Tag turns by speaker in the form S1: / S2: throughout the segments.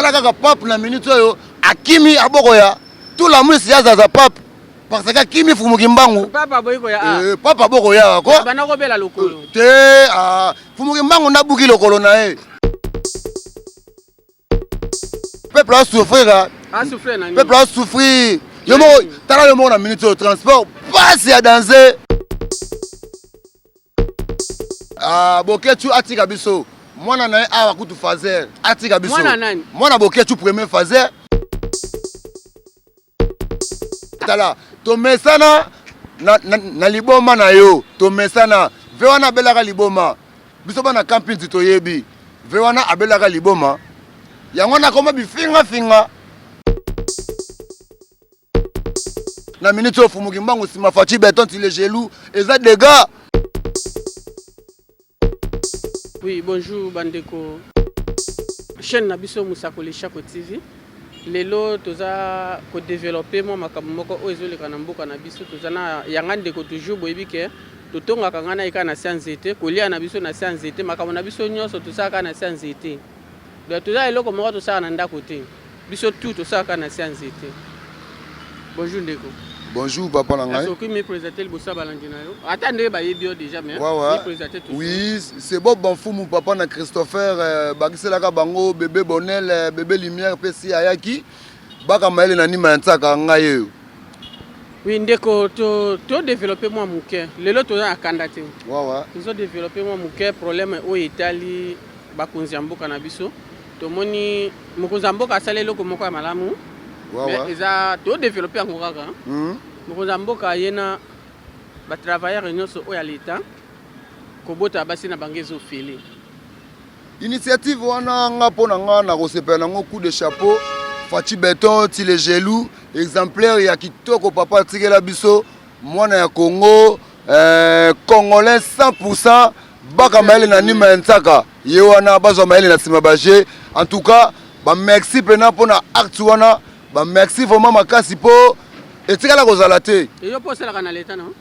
S1: talaka pape na minute oyo akimi abokoya tout la mwisi yaza pape parce que akimi fumuki mbangu
S2: papa boyikoya
S1: papa bokoya ko
S2: bana ko bela lokolo
S1: te fumuki mbangu na buki lokolo na e peuple a souffrir peuple a souffrir yomo tala yomo na minute au transport passe ya danger boketu atika biso mwana na awa kutu fazer atika biso
S2: mwana nani
S1: mwana boketu premier fazer tala to mesana na liboma na yo to mesana vewana belaka liboma biso bana camping to yebi vewana abelaka liboma yango na koma bifinga finga na minute au fumuki mbangu sima fachi beton ti les gelou eza dégâts.
S2: Oui, bonjour Bandeko. Chaîne Nabiso Moussakoli Chako TV. Lelo toza ko développer mo makambo moko ozo le kanamboka na biso tozana yangande ko toujours boyebike totonga kangana ika na sanzete kolia na biso na sanzete makambo na biso nyonso tosaka na sanzete. Donc toza eloko moko tosaka na ndako te. Biso tout tosaka na sanzete. Bonjour Ndeko.
S1: Bonjour papa Langai.
S2: Est-ce que me présenter le bossa balandinayo? Attendez ba yebio déjà mais présenter tout.
S1: Oui, c'est bon fumu papa na Christopher bakiselaka bango bébé Bonel bébé Lumière pesi ayaki baka maele na nima ntaka ngai.
S2: Oui Ndeko to développer moi muke. Lelo to na kanda te.
S1: Nous
S2: développer moi muke problème au Italie bakonzi mboka na biso. To moni mokonzi mboka sale loko moko ya malamu. Mais ils ont développé en Gouraga. Mboka yena ba travailleurs nyonso o ya l'État ko bota basi na bangezo fili.
S1: Initiative wana nga pona nga na kosepela ngo coup de chapeau Fachi Beton ti les gelou exemplaire ya kitoko papa tikela biso mwana ya Congo congolais 100% baka maele na nima ntaka ye wana bazo maele na sima baje en tout cas ba merci pena pona acte wana ba merci vraiment makasi po etikala kozala te
S2: yo posela na l'état non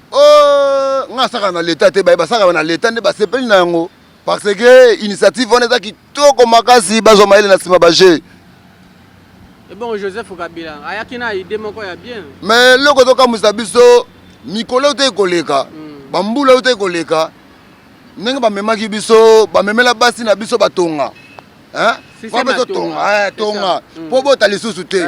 S1: nga saka na l'état te ba saka na l'état ne ba sepeli na yango parce que initiative on ezaki toko makasi bazo maele na sima baje
S2: et bon Joseph Kabila ayaki na idée moko ya bien
S1: mais loko toka musabiso mikolo te koleka bambula te koleka ndenge ba memaki biso ba memela basi na biso batonga hein tonga po bota lisusu te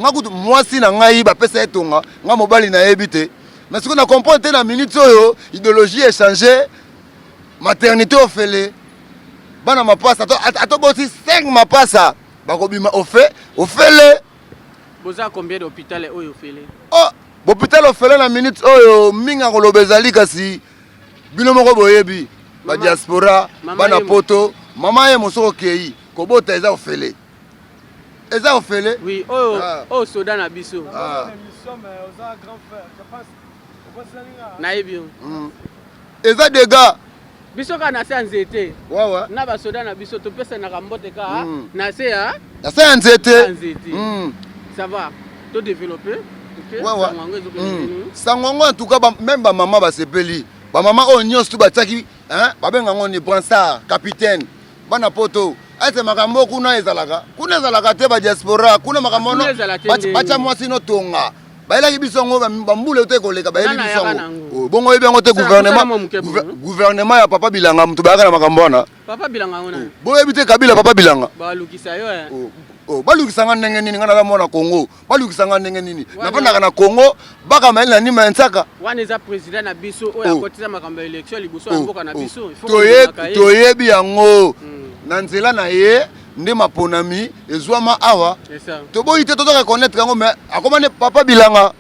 S1: ngakutu mwasi na ngai bapesa etonga nga mobali na yebi te mais ce qu'on a compris te na minute oyo idéologie échangée maternité ofele bana mapasa atoboti 5 mapasa bakobima ofele
S2: boza combien d'hôpital oyo ofele
S1: hôpital ofele na minute oyo minga koloba ezali kasi bino moko boyebi ba diaspora bana poto maman ye mosoko kei kobota eza ofele
S2: oui soda na biso na ebio
S1: eza dégâts
S2: biso ka na sanzete na ba soda na biso to pesa na kambote ka na se ya
S1: nzete
S2: ça va to développer
S1: sangongo en tout cas même ba maman ba sepeli ba maman o nyonso tu bataki hein babenga ngoni Bransard capitaine bana poto ate makambo kuna ezalaka te ba diaspora kuna makambo no bacha mwasi no tonga baelaki biso ngo bambule te koleka baeli biso ngo bongo yebengo te gouvernement ya papa Bilanga mutu bayaka na makambo wana
S2: papa Bilanga ona
S1: boye bite Kabila papa Bilanga
S2: balukisa yo
S1: balukisanga ndenge nini ngana mona Congo balukisanga ndenge nini napandaka na Congo baka maeli na nima nsaka
S2: wana eza president na biso oya kotiza makambo election liboso ya mboka na biso
S1: toyebi yango na nzela na ye nde maponami ezwama awa toboyi te tozo reconnaître yango mais akomane papa Bilanga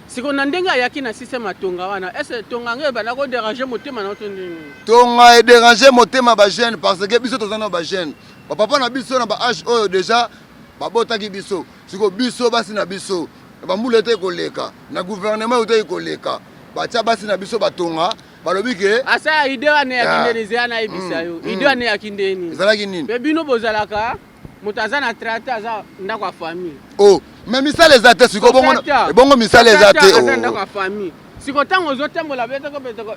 S2: siko na ndenge ayaki na système atonga wana est-ce tonga nge bana ko déranger motema na otondini
S1: tonga e déranger motema ba jeune parce que biso tozana ba jeune papa na biso na ba âge oyo déjà babotaki biso siko biso basi na biso bambula te koleka na gouvernement te koleka batia basi na biso batonga balobi ke
S2: asa idée wana ya kindeni zana ibisa yo idée wana ya kindeni
S1: ezalaki nini
S2: pe bino bozalaka mutaza na traité aza ndako ya famille
S1: mais misala eza te siko bongo misala eza te
S2: ndako ya famille siko ntango ozotambola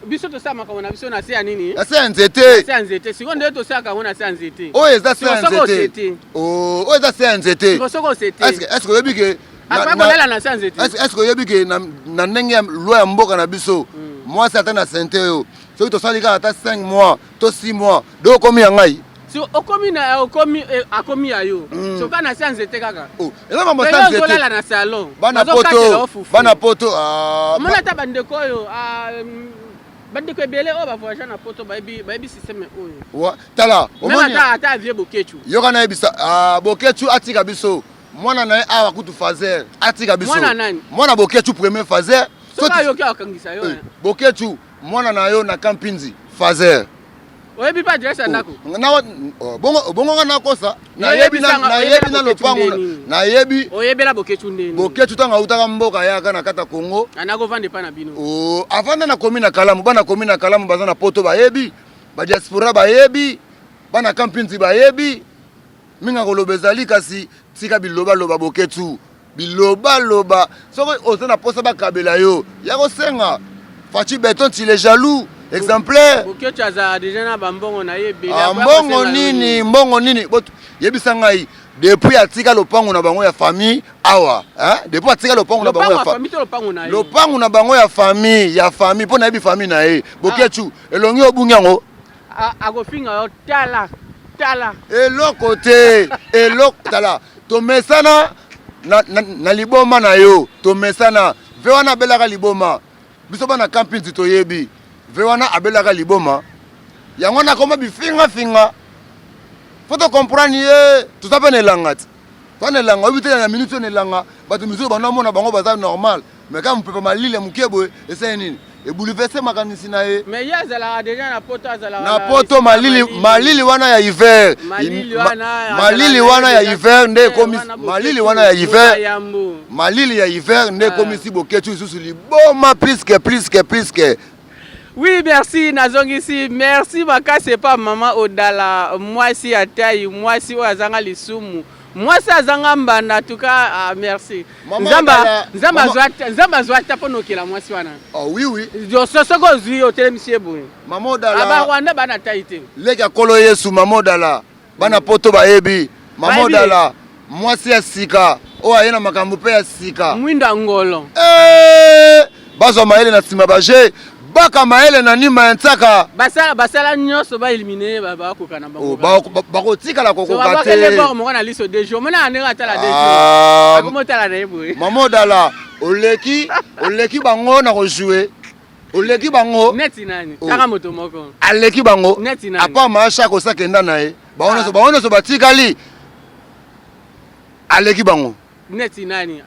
S2: biso tosala makambo na biso na se ya nini
S1: na se ya nzete
S2: se ya nzete siko nde tosalaka yango na se ya nzete
S1: oyo eza se ya nzete oyo eza se ya nzete
S2: siko soko osete
S1: est-ce que oyebi ke
S2: akolela na se ya nzete
S1: est-ce que oyebi ke na ndenge ya loi ya mboka na biso mwasi ata na sente oyo soki tosali kaka ata 5 mois to 6 mois do okomi ya ngai
S2: si akomi ya yo soka na se ya nzete kaka
S1: eza mambo sa nzete
S2: ozolala na salon
S1: bana poto
S2: omona ata bandeko oyo bandeko ebele oyo bavoyage na poto bayebi systeme oyo
S1: tala
S2: ata avie bokechu
S1: yoka nayebisa bokechu atika biso mwana na ye awa kutu fazer atika biso
S2: mwana nani
S1: mwana bokechu premier fazer
S2: soka yoki akangisa yo
S1: bokechu mwana na yo na kampinzi fazer
S2: oyebi pa adresse ya ndako
S1: bongo nga nakosa nayebi na lopango nayebi
S2: oyebela bokechu ndeni
S1: bokechu ntango autaka mboka yaka na kata Congo
S2: anakovanda epa na bino
S1: avanda na komi na kalamu bana komi na kalamu baza na poto bayebi badiaspora bayebi bana kampinzi bayebi minga koloba ezali kasi tika bilobaloba bokechu bilobaloba soki oza na posa bakabela yo ya kosenga faci beton ti le jaloux exemplaire
S2: bokechu aza deja na bambongo na ye ebele
S1: mbongo nini yebisa ngai depuis atika lopango na bango ya famille awa depuis atika lopango na bango ya lopango na bango ya famille mpo nayebi famille na ye bokechu elongi obungi yango
S2: akofinga yo tala
S1: eloko te tala tomesana na liboma na yo tomesana ve wana abelaka liboma biso bana kampinzi toyebi ve wana abelaka liboma yango nakoma bifingafinga fo tocomprendre ye toza mpe na elanga ti toa na elanga oyebi te na minute oyo na elanga bato misusu bandomona bango baza normal mais ka mopepe malile moke boye esali nini ebouleverse makanisi na ye
S2: mais ye azalaka deja na poto
S1: na poto malili wana ya hiver malili wana ya hiver nde ekomi malili wana ya hiver malili ya hiver nde ekomisi bokechu lisusu liboma pliske
S2: oui merci nazongisi merci makasi epa mama odala mwasi ya tayi mwasi oyo azanga lisumu mwasi azanga mbanda tuka merci nzamba azwa ata mpo nokela mwasi wana
S1: oui
S2: soki ozwi otelemisi ye boye
S1: mama odala
S2: barwanda bana tayi te
S1: leki akolo yesu mama odala bana poto bayebi mama odala mwasi ya sika oyo aye na makambo mpe ya sika
S2: mwindo ya ngolo
S1: bazwa mayele na nsima baje baka mayele na nima ya ntsaka
S2: basala nyonso baelimine bakoka na bango
S1: bakotikala kokoka
S2: te moko na liso de jour mona andenge atala de jour akomotala na ye boye
S1: mama odala oleki bango na kojue oleki bango
S2: neti nani taka moto moko
S1: aleki bango
S2: neti nani
S1: apa maasha kosakenda na ye bango nyonso batikali aleki bango
S2: neti nani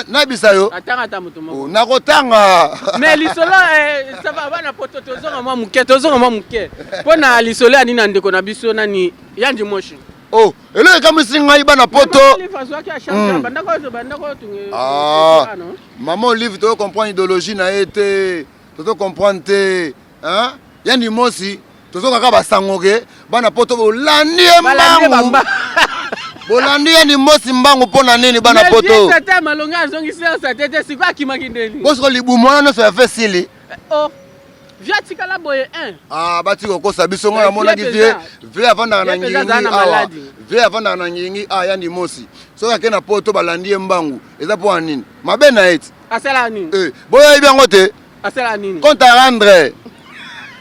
S1: nayebisa yo
S2: atanga moto moko
S1: nakotanga
S2: mais lisolo sava bana poto tozonga mwa moke mpo na lisolo ya nini na ndeko na biso nani yandi moshi
S1: elo ekamwisi ngai bana poto mama olive tozo comprendre idéologie na ye te tozo comprendre te yandi mosi tozokaka basango ke bana poto bolandi ye mbangu bolandi ye ni mosi mbangu mpo na nini bana poto bosiko libumu wana nyonso ya fe sili
S2: viatikala boye
S1: bati kokosa biso ngo namonaki vie avandaka na ngingi awa vie avandaka na ngingi yandi mosi soki ake na poto balandi ye mbangu eza mpo na nini mabe na ye ti
S2: asala nini
S1: boyebi yango te
S2: asala nini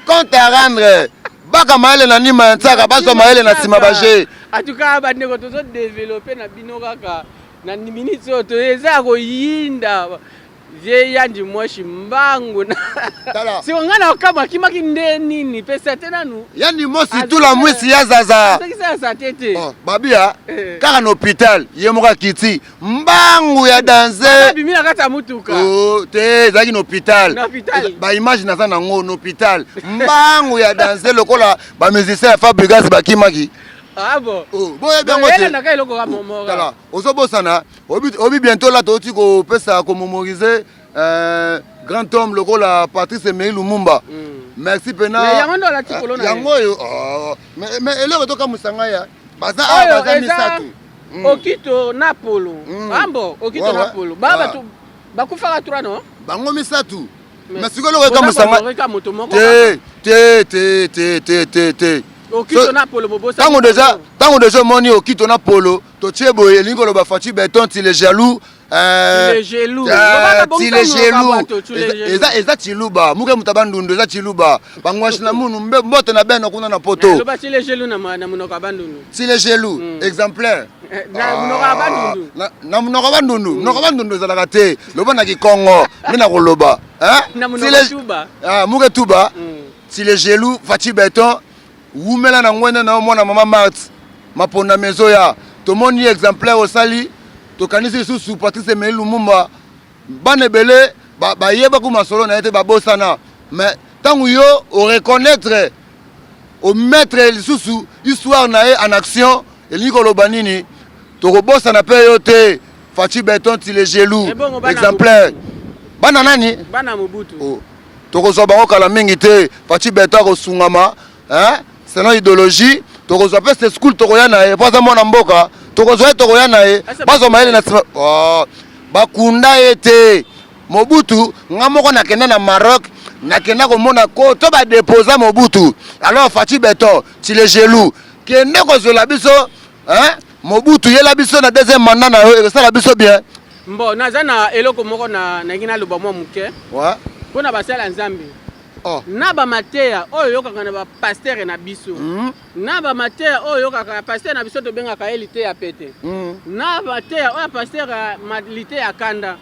S1: compte à rendre baka mayele na nima ya ntsaka bazwa mayele na nsima baje
S2: atuka bandeko tozodevelope na bino kaka na miniti oyo toeza ya koyinda vie yandi moshi mbangu siko ngai na okama akimaki nde nini pesa te nanu
S1: yandi mosi tula mwisi ya zaza babia kaka na hôpital ye moko akiti mbangu ya danse
S2: bimi na kati ya mutuka
S1: te ezalaki na hôpital baimage naza nango na hôpital mbangu ya danse lokola bamusicien ya fabrigas bakimaki boyebi yango te ozobosana obi bientôt la toti kopesa komomorize grand homme lokola Patrice Emery Lumumba merci pena yango oyo mais eloko tokamwisa ngai ya baza misatu
S2: okito na polo ambo okito na polo bakufaka tura no
S1: bango misatu mais sikolo reka musanga te tango déjà moni okito na polo to tiebo elingo lo ba Fachi Beton ti les jaloux eza chiluba muke mutabandundu eza chiluba bangwashi na munu mbote na beno kuna na poto
S2: ti les jaloux na munoko abandundu
S1: ti les jaloux exemplaire na munoko abandundu munoko abandundu ezalaka te loba na Kikongo mina koloba muke tuba ti les jaloux Fachi Beton wumela na ngwende na mwana mama Mart maponda mezo ya tomoni exemplaire osali tokanisi susu Patrice Emery Lumumba banebele bayeba ku masolo na ete babosana mais tangu yo o reconnaître o mettre susu histoire na en action elingo lobanini tokobosana pe yo te Fachi Beton ti les jaloux exemplaire bana nani
S2: bana Mobutu
S1: tokozwa bango kala mingi te Fachi Beton kosungama hein selon idéologie tokozwa pe ce school tokoya na e pas mwana mboka tokozwa tokoya na e bazo maele na bakunda ete Mobutu ngamoko nakenda na Maroc nakenda komona ko to ba déposer Mobutu alors Fachi Beton ti les jaloux kende kozola biso hein Mobutu yela biso na deuxième mandat na yo ça la biso bien
S2: mbo nazana eloko moko na ngina loba mo muke
S1: wa
S2: pona basala nzambe na ba mateya oyo yokaka na ba pasteur na biso na ba mateya oyo yokaka pasteur na biso to bengaka elite ya pete na mateya oyo pasteur malite ya kanda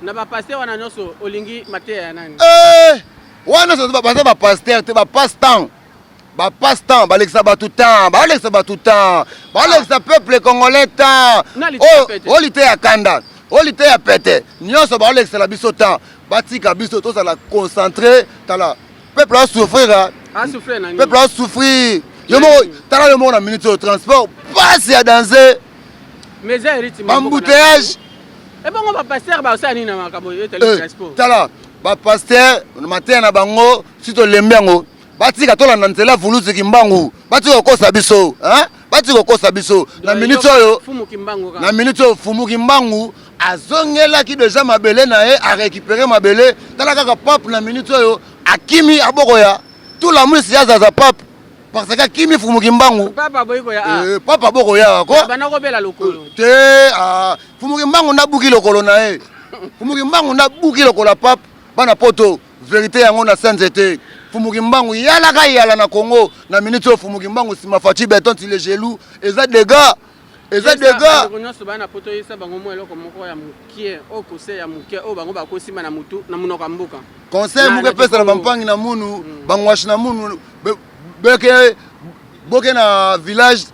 S2: na ba pasteur wana nyonso olingi mateya ya nani
S1: wana so ba pasteur te ba passe-temps balekisa ba tout temps balekisa peuple congolais temps olite ya kanda olite ya pete nyonso balekisa la biso temps batika biso to ça la concentrer tala peuple a souffrir peuple a souffrir yo mo tala le monde en minute de transport passe à danger
S2: mais hériti
S1: embouteillage
S2: et bon on va passer ba ça ni na makabo yo tele transport
S1: tala ba pasteur matin na bango sito lembengo batika to la nzela vuluzi kimbangu batika kosa biso hein batika kosa biso na minute oyo
S2: fumu kimbangu
S1: na minute oyo fumu kimbangu azongela ki déjà mabele na e a récupérer mabele tala kaka pape na minute oyo akimi abokoya tout la mwisi ya zaza pape parce que akimi fumu kimbangu
S2: papa boyiko ya
S1: papa abokoya ko
S2: bana ko bela lokolo
S1: te fumu kimbangu na buki lokolo na e fumu kimbangu na buki lokolo pape bana poto vérité yango na sainteté fumu kimbangu yala ka yala na Congo na minute oyo fumu kimbangu sima Fachi Beton ti les jaloux eza dégâts eza dégâts
S2: nyonso bana poto yesa bango mo eloko moko ya mukie o conseil ya mukie o bango bakosima na mutu na munoko mboka
S1: conseil muke pesa na bampangi na munu bangwashi na munu boke na village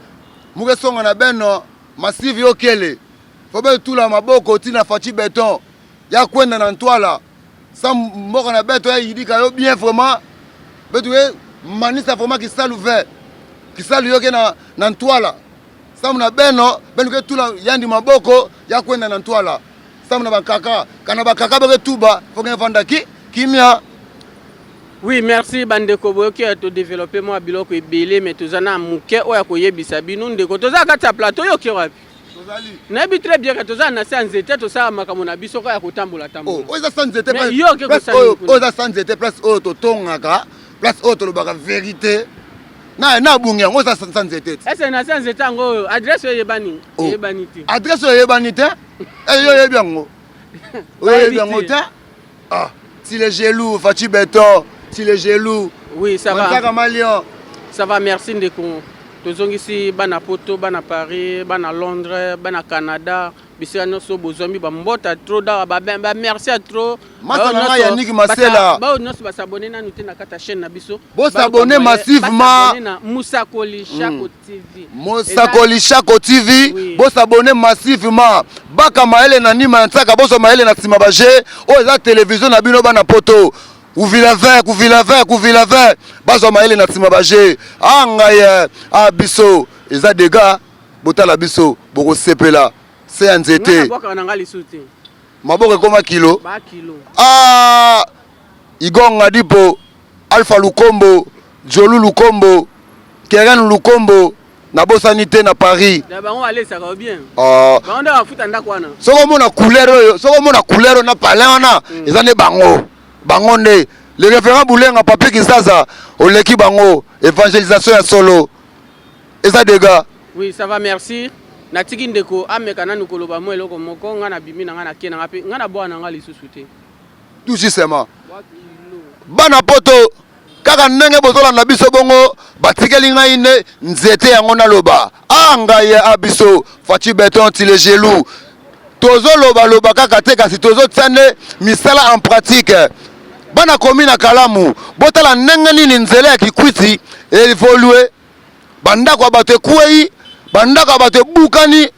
S1: muke songa na beno massive yokele fobe tula maboko tina Fachi Beton ya kwenda na ntwala sa mboka na beto ya yidika yo bien vraiment beto ye manisa vraiment qui salu ouvert qui salu yoke na ntwala samu na beno ke tula yandi maboko ya kwenda na ntwala samu na bakaka kana bakaka beke tuba foke vanda kimia.
S2: Oui, merci bandeko boyoki to développer moi biloko ebele mais tozana muke oya koyebisa bino ndeko toza kata plateau yoki wapi na bi très bien que toza na sanzete to sa makambo na biso ko ya kotambola tambola
S1: oza sanzete
S2: mais yoki ko sa
S1: oza sanzete place oyo to tongaka place oyo to lobaka vérité na bungi yango oza sanzete
S2: est-ce na sanzete yango adresse yebani yebani ti
S1: adresse yebani te yo yebi yango yebi yango te si les jaloux Fachi Beton si les jaloux
S2: oui ça va
S1: Malion
S2: ça va merci ndeko tozongisi bana poto bana Paris bana Londres bana Canada bisano so bozombi ba mbota trop da ba merci à trop
S1: masana Yannick Masela
S2: ba nyonso ba s'abonner na nuté na kata chaîne na biso
S1: bo s'abonner massivement
S2: na Musakoli Shako TV
S1: Musakoli Shako TV bo s'abonner massivement baka maele na nima nsaka bo so maele na sima baje o za télévision na bino bana poto Kuvila vert bazo maele na sima baje angaye biso eza dégâts botala biso boko sepela c'est en zété maboko koma kilo Igonga Dipo Alpha Lukombo Jolu Lukombo Keren Lukombo na bosanité na Paris
S2: bango alesa ka bien
S1: bango
S2: nda futa ndako wana
S1: soko mona couleur oyo na palais wana eza ne bango bangonde le référent Boulenga papier Kinshasa oleki bango évangélisation ya solo et ça dégâts.
S2: Oui, ça va, merci. Natiki ndeko amekana nukoloba mo eloko moko nga na bimi na nga na kena ngapi nga na bwana nga lisusu te.
S1: Tout justement. Bana poto kaka ndenge bozolanda biso bongo batikeli ngai ne nzete yango naloba anga ya abiso Fachi Beton ti le gelou tozo loba kaka te kasi tozo tsane misala en pratique bana komi na kalamu botala ndenge nini nzela ya kikwiti evolue bandako ya bato ekwei bandako ya bato ebukani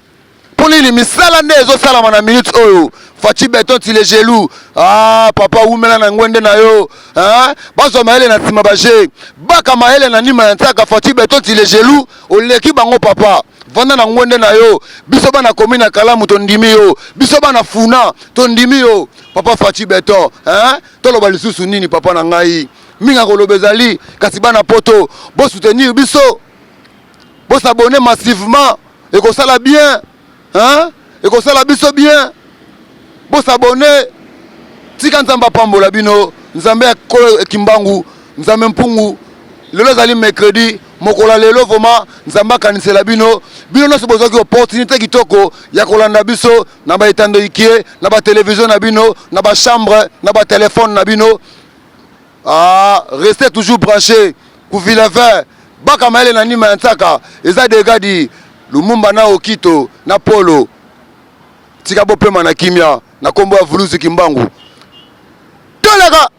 S1: mpo nini misala nde ezosalama na minute oyo Fachi Beton ti le gelou ah papa umela na ngwende na yo hein baso maele na nsima baje baka maele na nima ya ntaka Fachi Beton ti le gelou oleki bango papa vanda na ngwende na yo biso bana komi na kalamu tondimi yo biso bana funa tondimi yo papa Fachi Beton hein toloba lisusu nini papa na ngai minga koloba ezali kasi bana poto bo soutenir biso bo s'abonner massivement et que ça la bien hein et que ça la biso bien bo s'abonner tika nzamba pambola bino nzambe ko kimbangu nzambe mpungu lelo zali mercredi mokola lelo voma nzamba kanisela bino no sobozo ki opportunité kitoko ya kolanda biso na ba etando ikie na ba télévision na bino na ba chambre na ba téléphone na bino ah restez toujours branchés ku Villevert baka maele na nima ntaka eza dégâts di Lumumba na Okito na Polo tika bopema na kimia na kombo ya Vuluzi Kimbangu tolega